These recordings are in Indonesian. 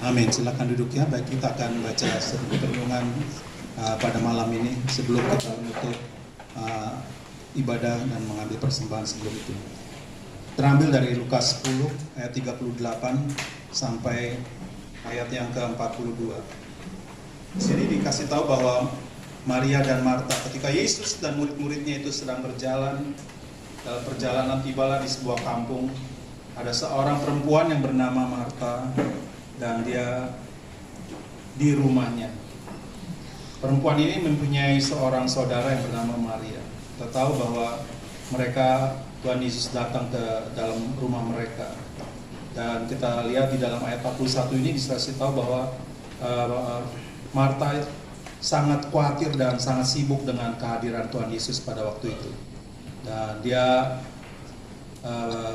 Amin. Silakan duduk ya. Baik, kita akan baca sedikit renungan pada malam ini sebelum kita menutup ibadah dan mengambil persembahan sebelum itu. Terambil dari Lukas 10 ayat 38 sampai ayat yang ke-42. Di sini dikasih tahu bahwa Maria dan Marta ketika Yesus dan murid-muridnya itu sedang berjalan dalam perjalanan, tibalah di sebuah kampung. Ada seorang perempuan yang bernama Marta dan dia di rumahnya. Perempuan ini mempunyai seorang saudara yang bernama Maria. Kita tahu bahwa mereka, Tuhan Yesus datang ke dalam rumah mereka. Dan kita lihat di dalam ayat 41 ini dikasih tahu bahwa Marta sangat khawatir dan sangat sibuk dengan kehadiran Tuhan Yesus pada waktu itu. Dan dia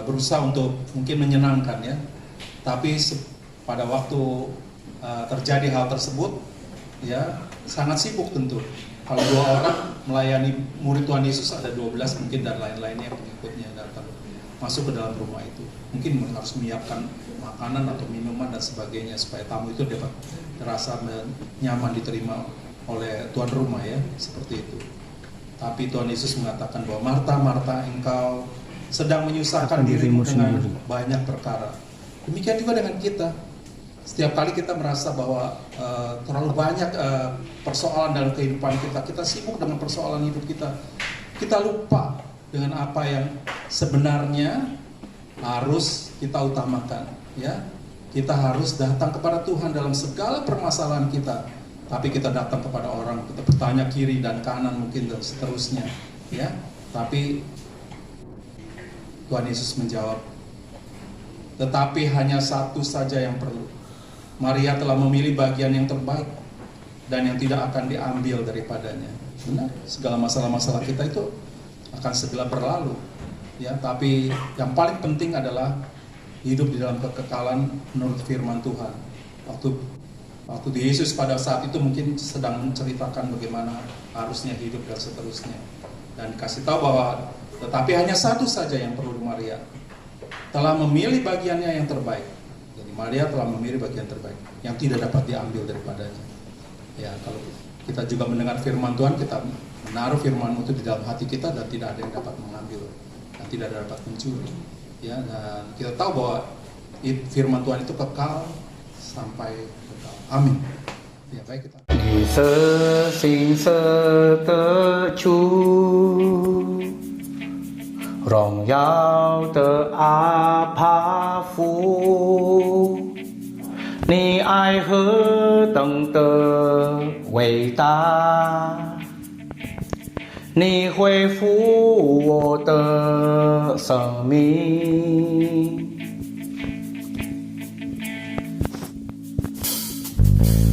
berusaha untuk mungkin menyenangkan ya. Tapi pada waktu terjadi hal tersebut, ya sangat sibuk tentu. Kalau 2 orang melayani murid Tuhan Yesus, ada 12 mungkin dan lain-lainnya pengikutnya datang masuk ke dalam rumah itu. Mungkin harus menyiapkan makanan atau minuman dan sebagainya supaya tamu itu dapat terasa nyaman diterima oleh tuan rumah ya, seperti itu. Tapi Tuhan Yesus mengatakan bahwa Marta, Marta, engkau sedang menyusahkan dirimu dengan banyak perkara. Demikian juga dengan kita. Setiap kali kita merasa bahwa terlalu banyak persoalan dalam kehidupan kita, kita sibuk dengan persoalan hidup kita, kita lupa dengan apa yang sebenarnya harus kita utamakan. Ya, kita harus datang kepada Tuhan dalam segala permasalahan kita. Tapi kita datang kepada orang, kita bertanya kiri dan kanan mungkin dan seterusnya. Ya, tapi Tuhan Yesus menjawab, tetapi hanya satu saja yang perlu. Maria telah memilih bagian yang terbaik dan yang tidak akan diambil daripadanya. Benar, segala masalah-masalah kita itu akan segera berlalu. Ya, tapi yang paling penting adalah hidup di dalam kekekalan menurut firman Tuhan. Waktu Yesus pada saat itu mungkin sedang menceritakan bagaimana harusnya hidup dan seterusnya. Dan dikasih tahu bahwa tetapi hanya satu saja yang perlu Maria. Telah memilih bagiannya yang terbaik. Jadi Maria telah memilih bagian terbaik yang tidak dapat diambil daripadanya. Ya, kalau kita juga mendengar firman Tuhan, kita menaruh firman itu di dalam hati kita dan tidak ada yang dapat mengambil dan tidak dapat mencuri. Ya, dan kita tahu bahwa firman Tuhan itu kekal sampai kekal. Amin. Ya, baik kita. 你是行色的主，荣耀的阿爸父，你爱何等的伟大！你恢复我的生命，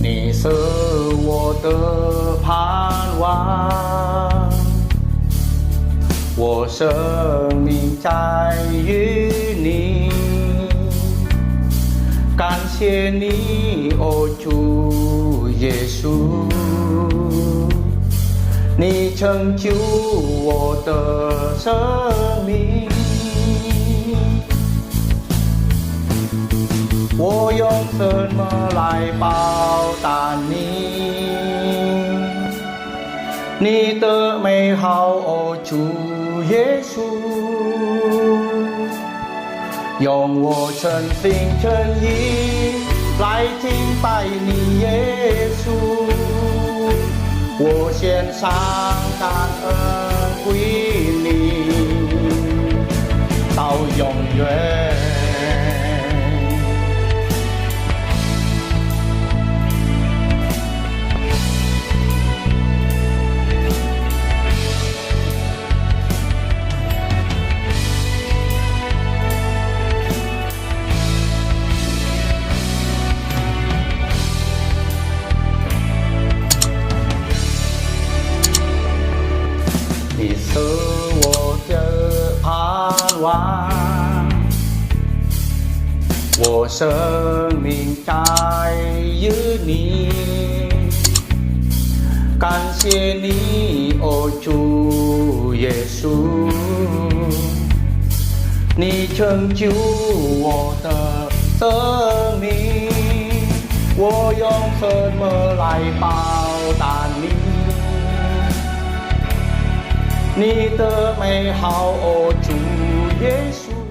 你是我的盼望，我生命在于你。感谢你，哦主耶稣，你成就我的生命。我用什么来报答你？你的美好，哦主耶稣，用我诚心诚意来敬拜你耶稣，我献上感恩归你到永远。你是我的盼望，我生命在于你。感谢你，哦主耶稣，你成就我的生命。什么来报答你？你的美好，哦，主耶稣。